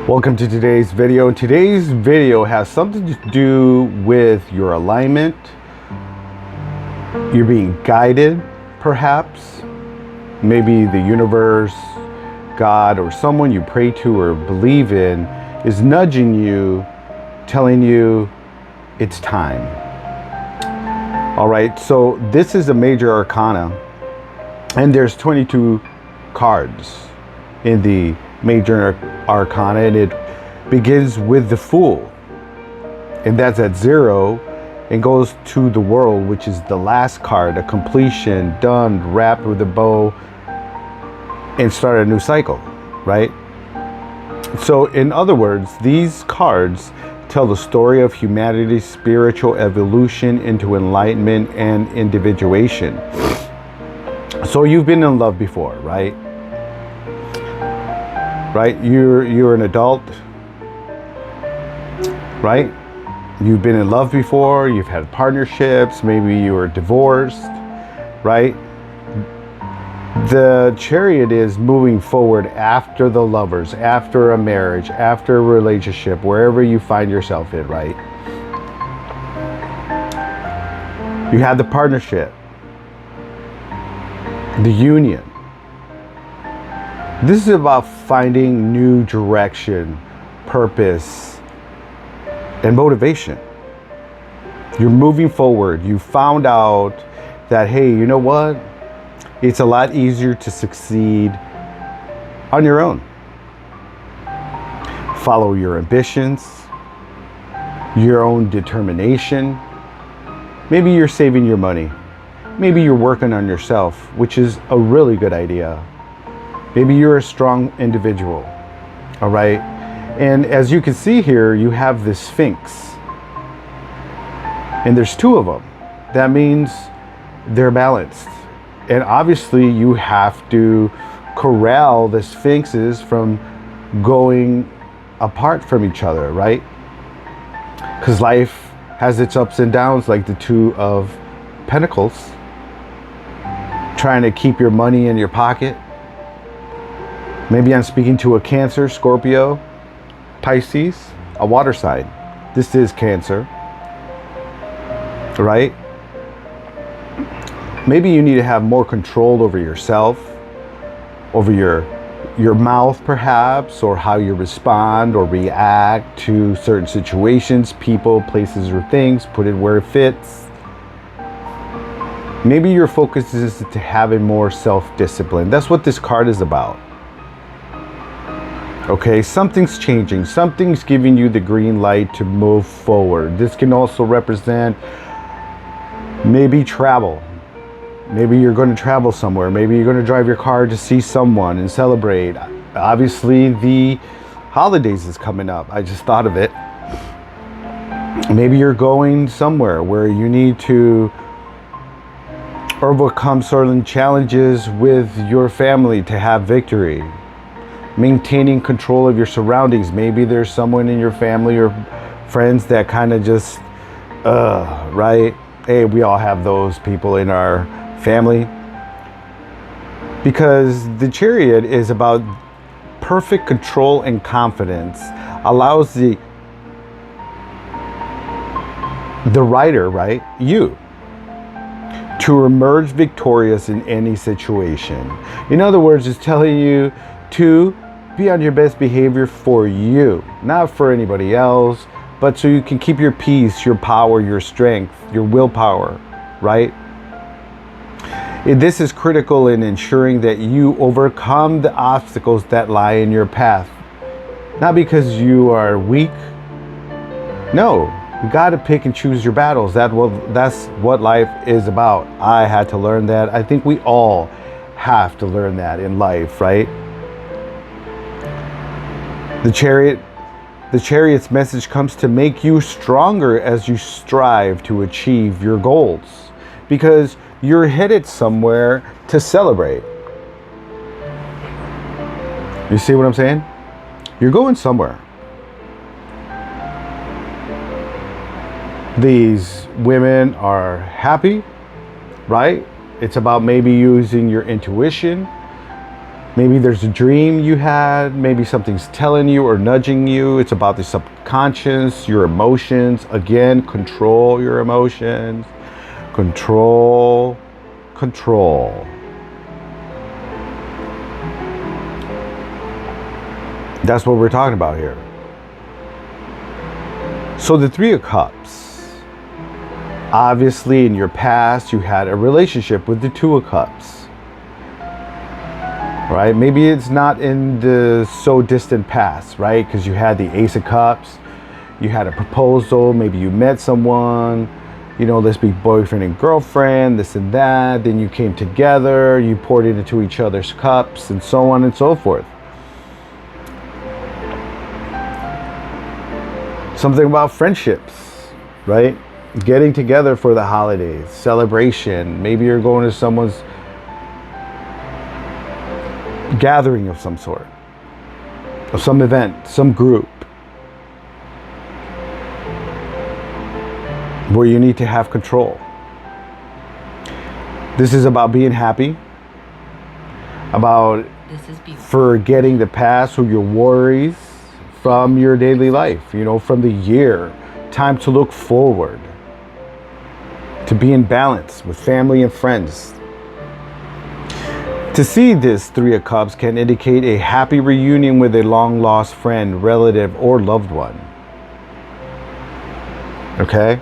Welcome to today's video. Today's video has something to do with your alignment. You're being guided, perhaps. Maybe the universe, God, or someone you pray to or believe in is nudging you, telling you it's time. All right, so this is a major arcana, and there's 22 cards in the major arcana, and it begins with the Fool, and that's at 0 and goes to the World, which is the last card, a completion, done, wrapped with a bow, and start a new cycle, right? So in other words, these cards tell the story of humanity's spiritual evolution into enlightenment and individuation. So you've been in love before, right? Right? You're an adult, right? You've been in love before, you've had partnerships, maybe you were divorced, right? The Chariot is moving forward after the lovers, after a marriage, after a relationship, wherever you find yourself in, right? You had the partnership, the union. This is about finding new direction, purpose, and motivation. You're moving forward. You found out that, hey, you know what? It's a lot easier to succeed on your own. Follow your ambitions, your own determination. Maybe you're saving your money. Maybe you're working on yourself, which is a really good idea. Maybe you're a strong individual, all right? And as you can see here, you have the Sphinx. And there's 2 of them. That means they're balanced. And obviously you have to corral the Sphinxes from going apart from each other, right? Because life has its ups and downs, like the 2 of Pentacles. Trying to keep your money in your pocket. Maybe I'm speaking to a Cancer, Scorpio, Pisces, a water sign. This is Cancer, right? Maybe you need to have more control over yourself, over your mouth perhaps, or how you respond or react to certain situations, people, places, or things. Put it where it fits. Maybe your focus is to having more self-discipline. That's what this card is about. Okay, something's changing. Something's giving you the green light to move forward. This can also represent maybe travel. Maybe you're going to travel somewhere. Maybe you're going to drive your car to see someone and celebrate. Obviously, the holidays is coming up. I just thought of it. Maybe you're going somewhere where you need to overcome certain challenges with your family to have victory. Maintaining control of your surroundings. Maybe there's someone in your family or friends that kind of just, right? Hey, we all have those people in our family. Because the Chariot is about perfect control and confidence. Allows the rider, right? You. To emerge victorious in any situation. In other words, it's telling you to be on your best behavior for you, not for anybody else, but so you can keep your peace, your power, your strength, your willpower, right? This is critical in ensuring that you overcome the obstacles that lie in your path. Not because you are weak. No, you got to pick and choose your battles. That's what life is about. I had to learn that. I think we all have to learn that in life, right? The Chariot's message comes to make you stronger as you strive to achieve your goals, because you're headed somewhere to celebrate. You see what I'm saying? You're going somewhere. These women are happy, right? It's about maybe using your intuition, Maybe there's a dream you had, maybe something's telling you or nudging you. It's about the subconscious, your emotions. Again, control your emotions. Control. That's what we're talking about here. So the Three of Cups. Obviously, in your past, you had a relationship with the Two of Cups. Right? Maybe it's not in the so distant past, right? Because you had the Ace of Cups, you had a proposal, maybe you met someone, let's be boyfriend and girlfriend, this and that. Then you came together, you poured it into each other's cups, and so on and so forth. Something about friendships, right? Getting together for the holidays, celebration. Maybe you're going to someone's gathering of some sort, of some event, some group, where you need to have control. This is about being happy, about forgetting the past or your worries from your daily life, from the year. Time to look forward, to be in balance with family and friends. To see this Three of Cups can indicate a happy reunion with a long-lost friend, relative, or loved one. Okay?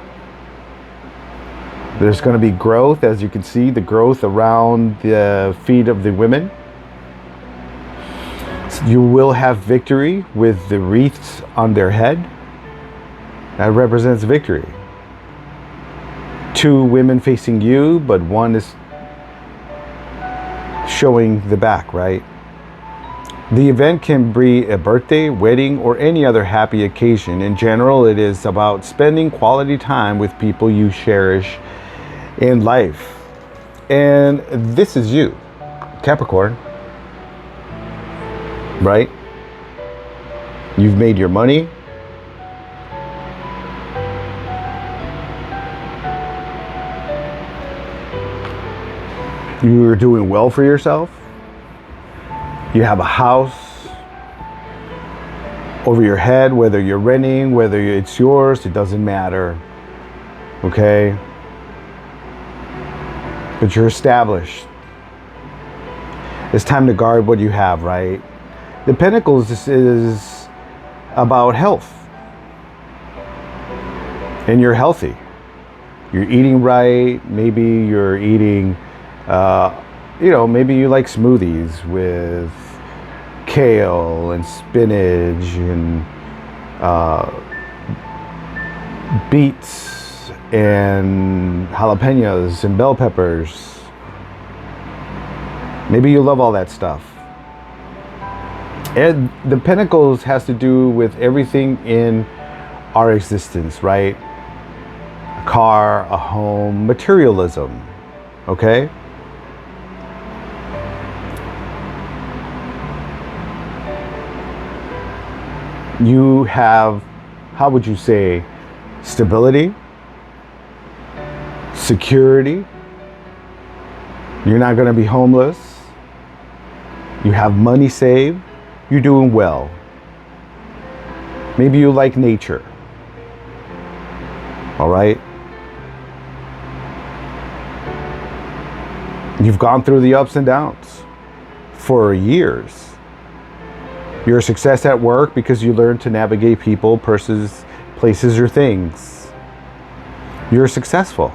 There's going to be growth, as you can see, the growth around the feet of the women. You will have victory with the wreaths on their head. That represents victory. Two women facing you, but one is showing the back, right? The event can be a birthday, wedding, or any other happy occasion. In general, it is about spending quality time with people you cherish in life. And this is you, Capricorn, right? You've made your money. You're doing well for yourself. You have a house over your head, whether you're renting, whether it's yours, it doesn't matter. Okay? But you're established. It's time to guard what you have, right? The Pentacles is about health. And you're healthy. You're eating right. Maybe you're eating maybe you like smoothies with kale and spinach and beets and jalapenos and bell peppers. Maybe you love all that stuff. And the Pentacles has to do with everything in our existence, right? A car, a home, materialism, okay? You have, how would you say, stability, security. You're not going to be homeless. You have money saved. You're doing well. Maybe you like nature. All right? You've gone through the ups and downs for years. You're a success at work because you learned to navigate people, places, or things. You're successful.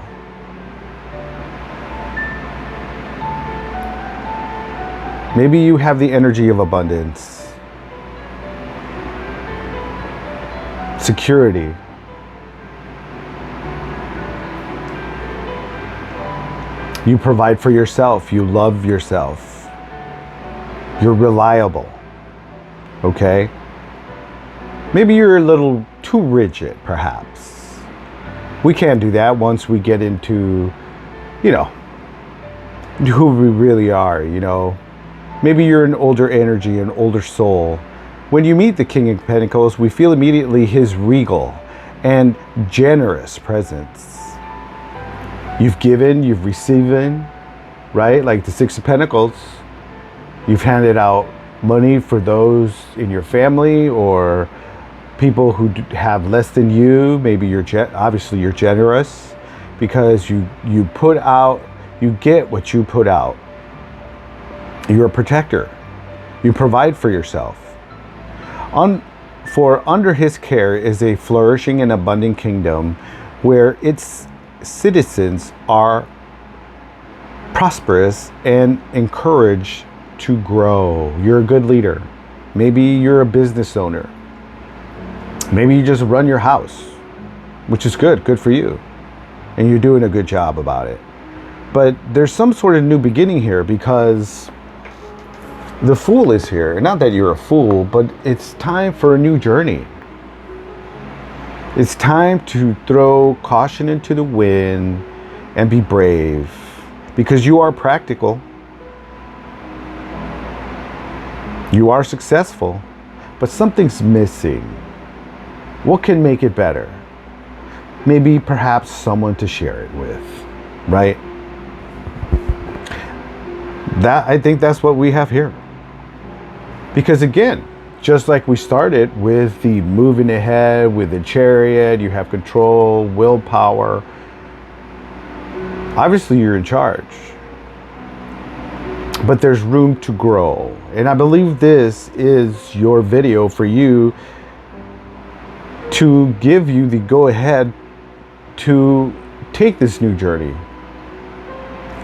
Maybe you have the energy of abundance, security. You provide for yourself. You love yourself. You're reliable. Okay? Maybe you're a little too rigid, perhaps. We can't do that once we get into, who we really are, Maybe you're an older energy, an older soul. When you meet the King of Pentacles, we feel immediately his regal and generous presence. You've given, you've received, right? Like the Six of Pentacles. You've handed out money for those in your family or people who have less than you. Maybe obviously you're generous because you put out, you get what you put out. You're a protector. You provide for yourself. For under his care is a flourishing and abundant kingdom where its citizens are prosperous and encouraged to grow. You're a good leader. Maybe you're a business owner. Maybe you just run your house, which is good for you. And you're doing a good job about it. But there's some sort of new beginning here because the Fool is here. Not that you're a fool, but it's time for a new journey. It's time to throw caution into the wind and be brave because you are practical. You are successful, but something's missing. What can make it better? Maybe perhaps someone to share it with, right? I think that's what we have here. Because again, just like we started with the moving ahead, with the Chariot, you have control, willpower. Obviously you're in charge. But there's room to grow. And I believe this is your video for you to give you the go-ahead to take this new journey.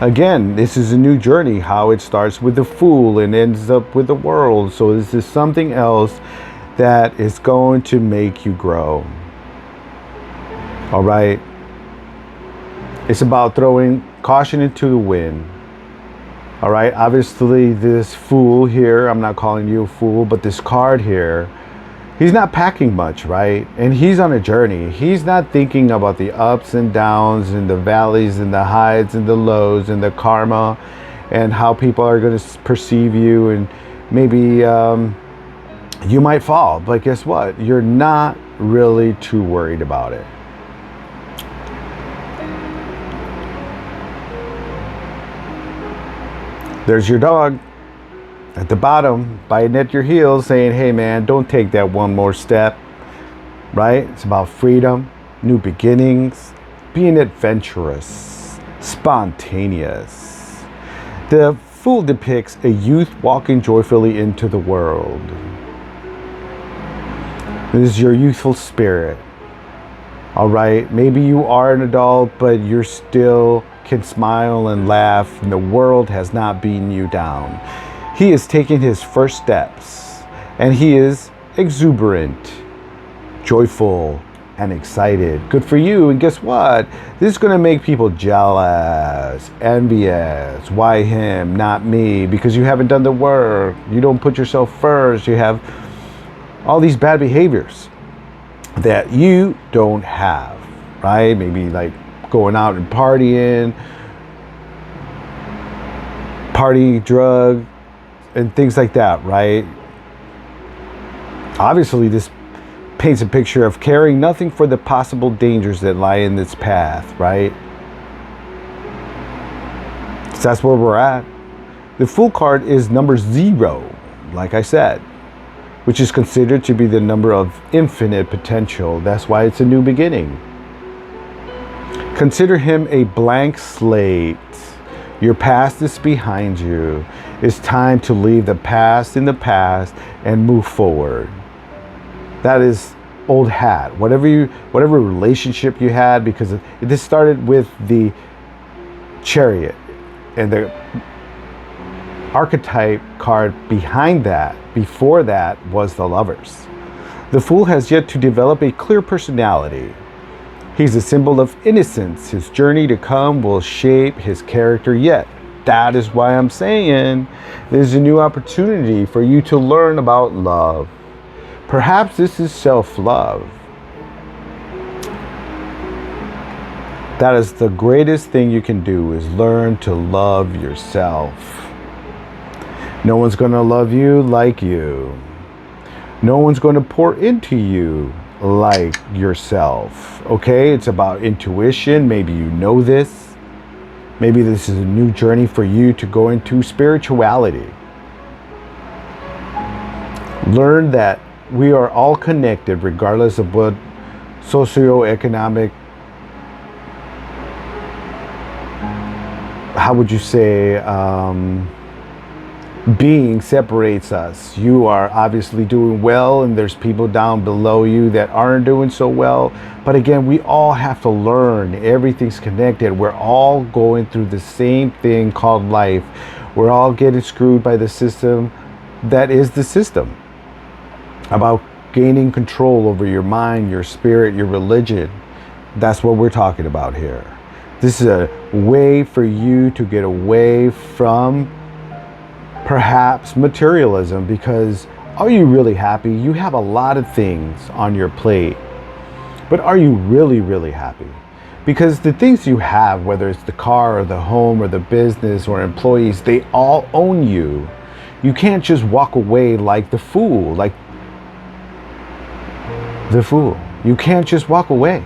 Again, this is a new journey, how it starts with the Fool and ends up with the World. So this is something else that is going to make you grow. All right. It's about throwing caution into the wind. All right. Obviously, this Fool here, I'm not calling you a fool, but this card here, he's not packing much, right? And he's on a journey. He's not thinking about the ups and downs and the valleys and the highs and the lows and the karma and how people are going to perceive you. And maybe you might fall, but guess what? You're not really too worried about it. There's your dog at the bottom, biting at your heels, saying, hey man, don't take that one more step, right? It's about freedom, new beginnings, being adventurous, spontaneous. The Fool depicts a youth walking joyfully into the world. This is your youthful spirit, all right? Maybe you are an adult, but you're still can smile and laugh, and the world has not beaten you down. He is taking his first steps, and he is exuberant, joyful, and excited. Good for you. And guess what? This is going to make people jealous, envious. Why him, not me? Because you haven't done the work. You don't put yourself first. You have all these bad behaviors that you don't have, right? Maybe like going out and partying, drug, and things like that, right? Obviously, this paints a picture of caring nothing for the possible dangers that lie in its path, right? So that's where we're at. The Fool card is number 0, like I said, which is considered to be the number of infinite potential. That's why it's a new beginning. Consider him a blank slate. Your past is behind you. It's time to leave the past in the past and move forward. That is old hat. Whatever relationship you had, because this started with the Chariot, and the archetype card behind that, before that, was the Lovers. The Fool has yet to develop a clear personality. He's a symbol of innocence. His journey to come will shape his character yet. That is why I'm saying there's a new opportunity for you to learn about love. Perhaps this is self-love. That is the greatest thing you can do, is learn to love yourself. No one's going to love you like you. No one's going to pour into you like yourself. Okay, it's about intuition. Maybe you know this. Maybe this is a new journey for you to go into spirituality. Learn that we are all connected regardless of what socioeconomic, how would you say, being separates us. You are obviously doing well, and there's people down below you that aren't doing so well. But again, we all have to learn. Everything's connected. We're all going through the same thing called life. We're all getting screwed by the system that is the system. About gaining control over your mind, your spirit, your religion. That's what we're talking about here. This is a way for you to get away from perhaps materialism, because are you really happy? You have a lot of things on your plate, but are you really, really happy? Because the things you have, whether it's the car or the home or the business or employees, they all own you. You can't just walk away like the fool, You can't just walk away,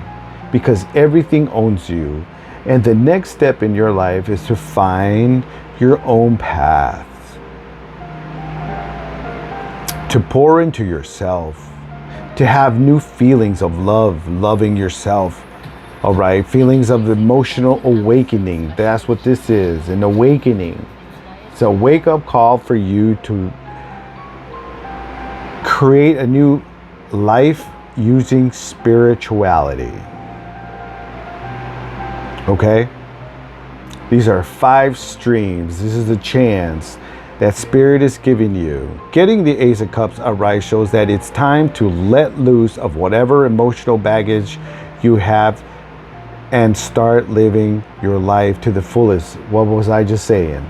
because everything owns you. And the next step in your life is to find your own path. To pour into yourself, to have new feelings of love, loving yourself, all right? Feelings of emotional awakening. That's what this is, an awakening. It's a wake-up call for you to create a new life using spirituality. Okay? These are 5 streams. This is a chance that Spirit is giving you. Getting the Ace of Cups upright shows that it's time to let loose of whatever emotional baggage you have and start living your life to the fullest. What was I just saying?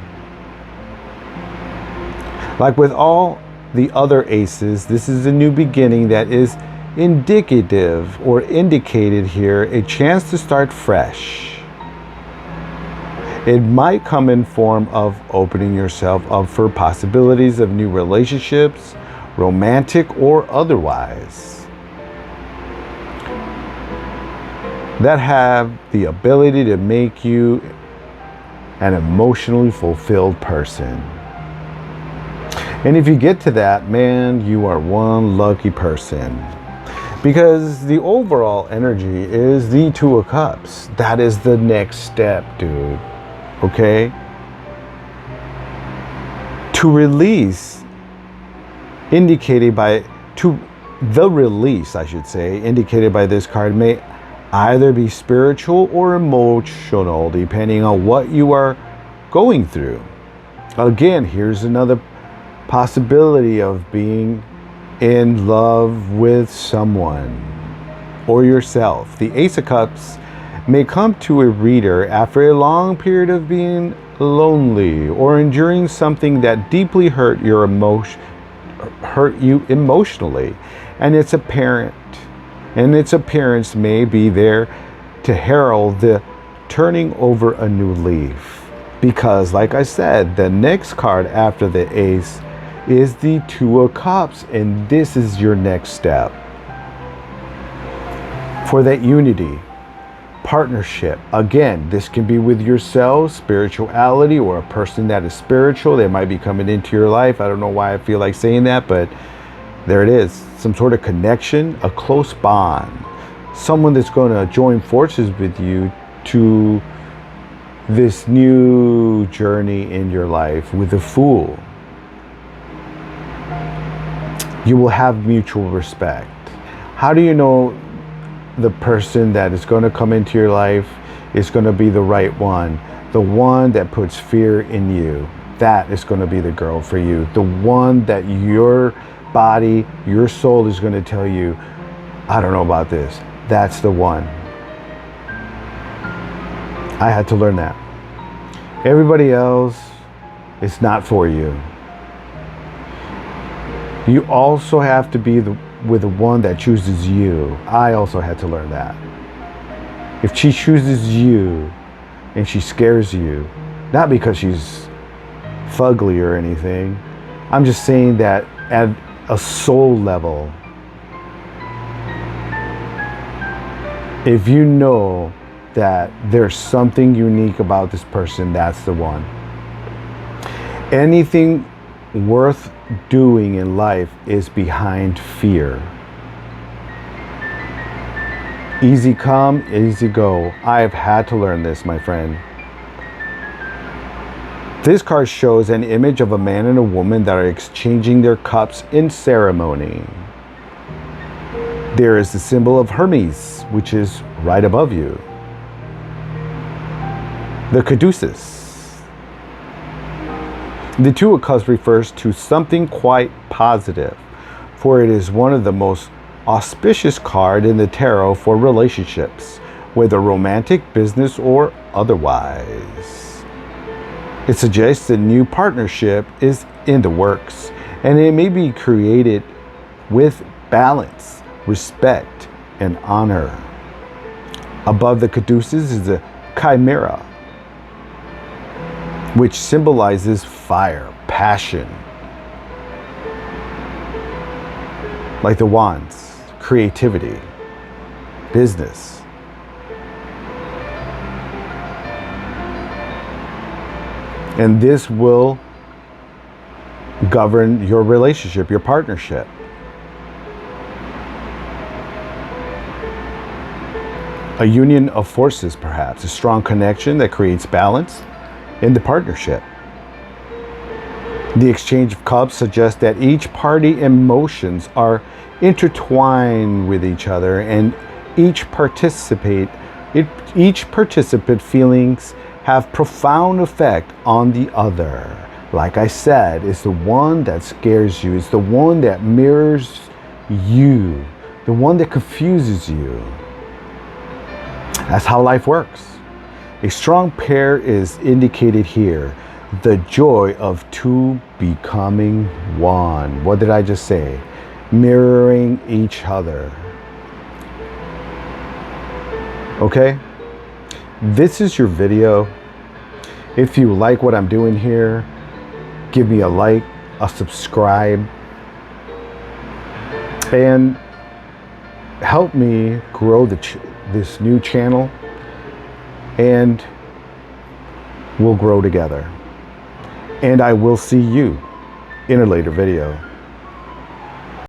Like with all the other aces, this is a new beginning that is indicative or indicated here, a chance to start fresh. It might come in form of opening yourself up for possibilities of new relationships, romantic or otherwise, that have the ability to make you an emotionally fulfilled person. And if you get to that, man, you are one lucky person. Because the overall energy is the 2 of Cups. That is the next step, dude. Okay? To release, indicated by this card, may either be spiritual or emotional, depending on what you are going through. Again, here's another possibility of being in love with someone or yourself. The Ace of Cups may come to a reader after a long period of being lonely or enduring something that deeply hurt you emotionally, and its appearance may be there to herald the turning over a new leaf. Because, like I said, the next card after the Ace is the 2 of Cups, and this is your next step for that unity, partnership. Again, this can be with yourself, spirituality, or a person that is spiritual. They might be coming into your life. I don't know why I feel like saying that, but there it is. Some sort of connection, a close bond. Someone that's going to join forces with you to this new journey in your life with the Fool. You will have mutual respect. How do you know the person that is going to come into your life is going to be the right one? The one that puts fear in you. That is going to be the girl for you. The one that your body, your soul is going to tell you, I don't know about this. That's the one. I had to learn that. Everybody else is not for you. You also have to be with the one that chooses you. I also had to learn that. If she chooses you and she scares you, not because she's fugly or anything, I'm just saying that at a soul level, if you know that there's something unique about this person, that's the one. Anything worth doing in life is behind fear. Easy come, easy go. I've had to learn this, my friend. This card shows an image of a man and a woman that are exchanging their cups in ceremony. There is the symbol of Hermes, which is right above you. The caduceus. The Two of Cups refers to something quite positive, for it is one of the most auspicious cards in the tarot for relationships, whether romantic, business, or otherwise. It suggests a new partnership is in the works, and it may be created with balance, respect, and honor. Above the caduceus is the chimera, which symbolizes fire, passion. Like the wands, creativity, business. And this will govern your relationship, your partnership. A union of forces, perhaps, a strong connection that creates balance in the partnership. The exchange of cups suggests that each party emotions are intertwined with each other, and each participant feelings have profound effect on the other. Like I said, it's the one that scares you, it's the one that mirrors you, the one that confuses you. That's how life works. A strong pair is indicated here. The joy of two becoming one. What did I just say? Mirroring each other. Okay? This is your video. If you like what I'm doing here, give me a like, a subscribe, and help me grow this new channel, and we'll grow together. And I will see you in a later video.